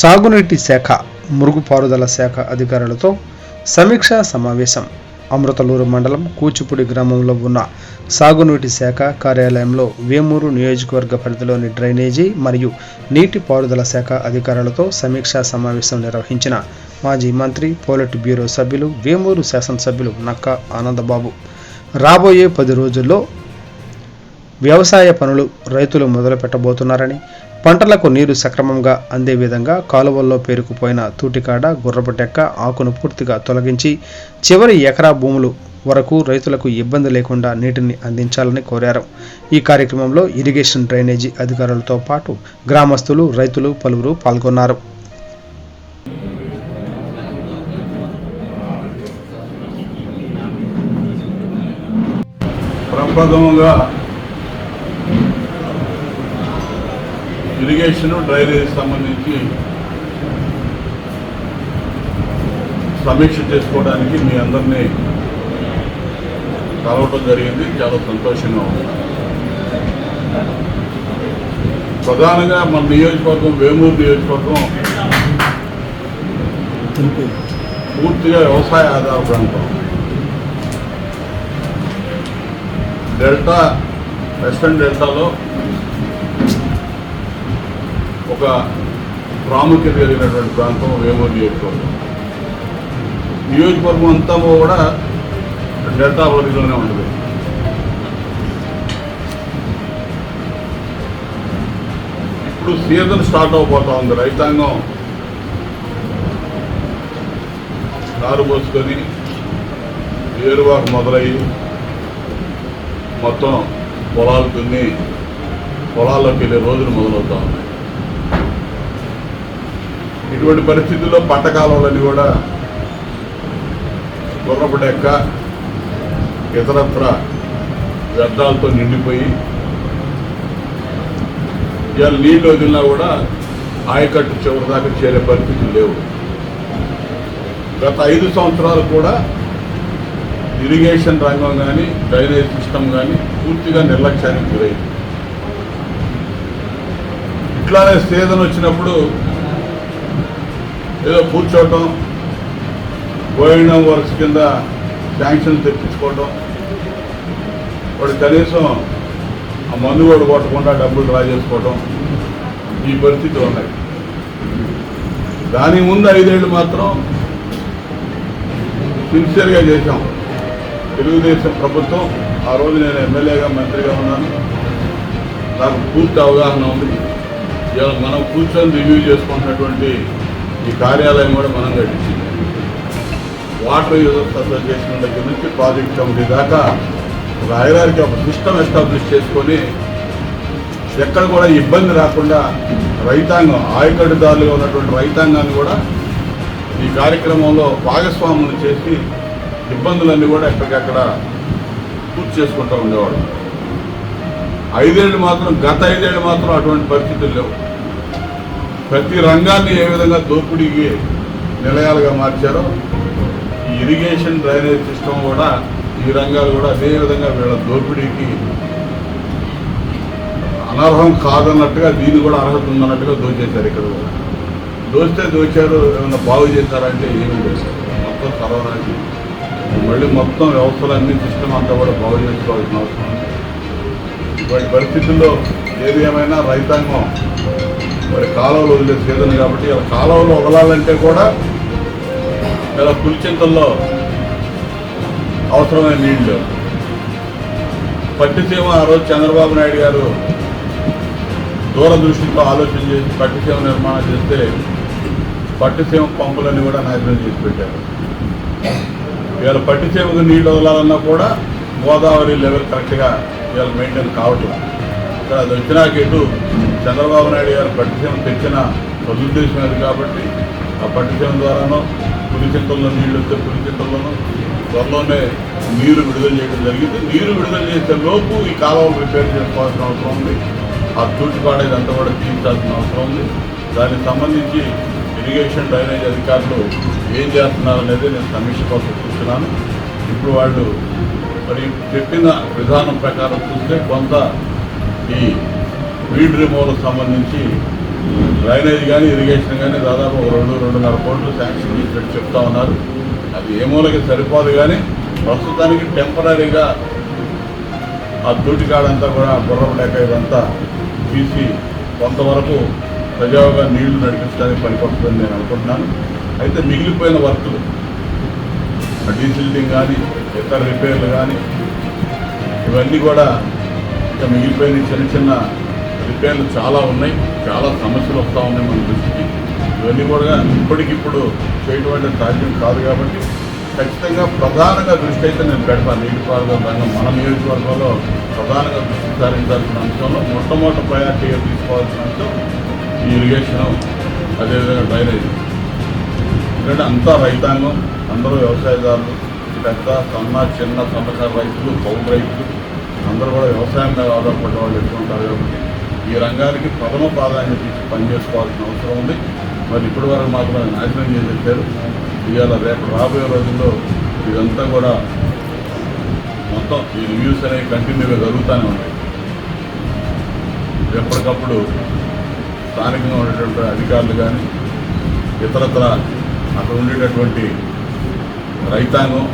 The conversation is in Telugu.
సాగునీటి శాఖ, మురుగుపారుదల శాఖ అధికారులతో సమీక్షా సమావేశం. అమృతలూరు మండలం కూచిపూడి గ్రామంలో ఉన్న సాగునీటి శాఖ కార్యాలయంలో వేమూరు నియోజకవర్గ పరిధిలోని డ్రైనేజీ మరియు నీటిపారుదల శాఖ అధికారులతో సమీక్షా సమావేశం నిర్వహించిన మాజీ మంత్రి, పోలిట్ బ్యూరో సభ్యులు, వేమూరు శాసనసభ్యులు నక్కా ఆనందబాబు రాబోయే 10 రోజుల్లో వ్యవసాయ పనులు రైతులు మొదలు పెట్టబోతున్నారని, పంటలకు నీరు సక్రమంగా అందే విధంగా కాలువల్లో పేరుకుపోయిన తూటికాడ, గుర్రపు డెక్క, ఆకును పూర్తిగా తొలగించి చివరి ఎకరా భూములు వరకు రైతులకు ఇబ్బంది లేకుండా నీటిని అందించాలని కోరారు. ఈ కార్యక్రమంలో ఇరిగేషన్, డ్రైనేజీ అధికారులతో పాటు గ్రామస్తులు, రైతులు పలువురు పాల్గొన్నారు. ఇరిగేషన్, డ్రైనేజ్ సంబంధించి సమీక్ష చేసుకోవడానికి మీ అందరినీ కలవటం జరిగింది. చాలా సంతోషంగా ఉంది. ప్రధానంగా మన నియోజకవర్గం, వేమూరు నియోజకవర్గం పూర్తిగా వ్యవసాయ ఆధార ప్రాంతం. డెల్టా, వెస్టర్న్ డెల్టాలో ఒక ప్రాముఖ్యత కలిగినటువంటి ప్రాంతం వేమూరు నియోజకవర్గం. నియోజకవర్గం అంతా కూడా డెల్టా పరిధిలోనే ఉంటుంది. ఇప్పుడు సీజన్ స్టార్ట్ అవబోతా ఉంది. రైతాంగం నారు పోసుకొని ఏరువాకు మొదలయ్యి మొత్తం పొలాలు దున్ని పొలాల్లోకి వెళ్ళే రోజులు మొదలవుతా ఉన్నాయి. ఇటువంటి పరిస్థితుల్లో పంట కాలువలన్నీ కూడా గుర్రపు డెక్క, ఇతరత్ర వ్యర్థాలతో నిండిపోయి ఇవాళ నీళ్ళు వదిలినా కూడా ఆయకట్టు చివరి దాకా చేరే పరిస్థితులు లేవు. గత 5 సంవత్సరాలు కూడా ఇరిగేషన్ రంగం కానీ, డ్రైనేజ్ సిస్టమ్ కానీ పూర్తిగా నిర్లక్ష్యానికి గురైంది. ఇట్లానే సీజన్ వచ్చినప్పుడు ఏదో కూర్చోవటం, ఓఎన్ఎం వర్క్స్ కింద శాంక్షన్ తెప్పించుకోవటం, వాడు కనీసం ఆ మందు కూడా కొట్టకుండా డబ్బులు డ్రా చేసుకోవటం, ఈ పరిస్థితులు ఉన్నాయి. దాని ముందు 5 ఏళ్ళు మాత్రం సిన్సియర్గా చేశాం. తెలుగుదేశం ప్రభుత్వం, ఆ రోజు నేను ఎమ్మెల్యేగా, మంత్రిగా ఉన్నాను. నాకు పూర్తి అవగాహన ఉంది. ఇవాళ మనం కూర్చొని రివ్యూ చేసుకుంటున్నటువంటి ఈ కార్యాలయం కూడా మనం కట్టించింది. వాటర్ యూజర్స్ అసోసియేషన్ దగ్గర నుంచి ప్రాజెక్ట్ కమిటీ దాకా ఒక హైరార్కీ, ఒక సిస్టమ్ ఎస్టాబ్లిష్ చేసుకొని ఎక్కడ కూడా ఇబ్బంది రాకుండా రైతాంగం, ఆయకట్టుదారులుగా ఉన్నటువంటి రైతాంగాన్ని కూడా ఈ కార్యక్రమంలో భాగస్వాములు చేసి ఇబ్బందులన్నీ కూడా ఎక్కడికక్కడ పూర్తి చేసుకుంటూ ఉండేవాడు. 5 ఏళ్ళు మాత్రం, గత 5 ఏళ్ళు మాత్రం అటువంటి పరిస్థితులు లేవు. ప్రతి రంగాన్ని ఏ విధంగా దోపిడీకి నిలయాలుగా మార్చారో ఈ ఇరిగేషన్, డ్రైనేజ్ సిస్టమ్ కూడా, ఈ రంగాలు కూడా అదే విధంగా వీళ్ళ దోపిడీకి అనర్హం కాదన్నట్టుగా దీన్ని కూడా అర్హత ఉందన్నట్టుగా దోచేశారు. ఇక్కడ కూడా దోచారు. ఏమన్నా బాగు చేశారంటే ఏమీ చేశారు. మొత్తం సర్వనాశనం. మళ్ళీ మొత్తం వ్యవస్థలన్నీ, సిస్టమ్ అంతా కూడా బాగు చేసుకోవాల్సిన అవసరం ఉంది. ఇటువంటి పరిస్థితుల్లో ఏది ఏమైనా రైతాంగం మరి కాలువలు వదిలే సీజన్ కాబట్టి ఇలా కాలువలు వదలాలంటే కూడా ఇలా పులిచింతల్లో అవసరమైన నీళ్ళు లేవు. పట్టిసీమ ఆ రోజు చంద్రబాబు నాయుడు గారు దూరదృష్టితో ఆలోచన చేసి పట్టిసీమ నిర్మాణం చేస్తే పట్టిసీమ పంపులన్నీ కూడా నాశనం చేసి పెట్టారు. ఇవాళ పట్టిసీమకు నీళ్ళు వదలాలన్నా కూడా గోదావరి లెవెల్ కరెక్ట్గా ఇవాళ మెయింటైన్ కావట్లేదు. ఇక్కడ అది వచ్చినాక ఇటు చంద్రబాబు నాయుడు గారు పట్టిసీమ తెచ్చిన సదుద్దేశం అది కాబట్టి ఆ పట్టిసీమ ద్వారానో పులిచింతల్లో నీళ్ళు వస్తే పులిచింతల్లోనూ త్వరలోనే నీరు విడుదల చేయడం జరిగింది. నీరు విడుదల చేసే లోపు ఈ కాలువలు రిపేర్ చేసుకోవాల్సిన అవసరం ఉంది. ఆ తూటిపాడ ఇదంతా కూడా తీయించాల్సిన అవసరం ఉంది. దానికి సంబంధించి ఇరిగేషన్, డ్రైనేజ్ అధికారులు ఏం చేస్తున్నారనేది నేను సమీక్ష కోసం చూస్తున్నాను. ఇప్పుడు వాళ్ళు మరి చెప్పిన విధానం ప్రకారం చూస్తే కొంత ఈ వీడ్ రిమూవల్కి సంబంధించి డ్రైనేజ్ కానీ ఇరిగేషన్ కానీ దాదాపు 2-2.5 కోట్లు శాంక్షన్ చేసినట్టు చెప్తా ఉన్నారు. అది ఏ మూలకి సరిపోదు, కానీ ప్రస్తుతానికి టెంపరీగా ఆ దూటికాడంతా కూడా గుర్రం లేక ఇదంతా తీసి కొంతవరకు సజావుగా నీళ్లు నడిపించడానికి పనికొస్తుందని నేను అనుకుంటున్నాను. అయితే మిగిలిపోయిన వర్కులు డీసిల్టింగ్ కానీ ఇతర రిపేర్లు కానీ ఇవన్నీ కూడా ఇంకా మిగిలిపోయిన చిన్న చిన్న రిపేర్లు చాలా ఉన్నాయి. చాలా సమస్యలు వస్తూ ఉన్నాయి మన దృష్టికి. ఇవన్నీ కూడా ఇప్పటికిప్పుడు చేయటువంటి సాధ్యం కాదు కాబట్టి ఖచ్చితంగా ప్రధానంగా దృష్టి అయితే నేను పెడతాను. నీటిపారుదల రంగం మన నియోజకవర్గంలో ప్రధానంగా దృష్టి సారించాల్సిన అంశంలో మొట్టమొదటి ప్రయారిటీగా తీసుకోవాల్సిన అంశం ఈ ఇరిగేషను, అదేవిధంగా డ్రైనేజ్. ఎందుకంటే అంతా రైతాంగం, అందరూ వ్యవసాయదారులు, పెద్ద చిన్న సన్నకారు రైతులు, కౌలు రైతులు అందరూ కూడా వ్యవసాయం మీద ఆధారపడే వాళ్ళు ఎక్కువ ఉంటారు. కాబట్టి ఈ రంగానికి ప్రథమ ప్రాధాన్యత ఇచ్చి పనిచేసుకోవాల్సిన అవసరం ఉంది. మరి ఇప్పటి వరకు మాత్రం నాశనం చేసేసారు. ఇవాళ రేపు రాబోయే రోజుల్లో ఇదంతా కూడా మొత్తం ఈ రివ్యూస్ అనేవి కంటిన్యూగా జరుగుతూనే ఉంటాయి. ఎప్పటికప్పుడు స్థానికంగా ఉండేటువంటి అధికారులు కానీ ఇతరత్ర అక్కడ ఉండేటటువంటి రైతాంగం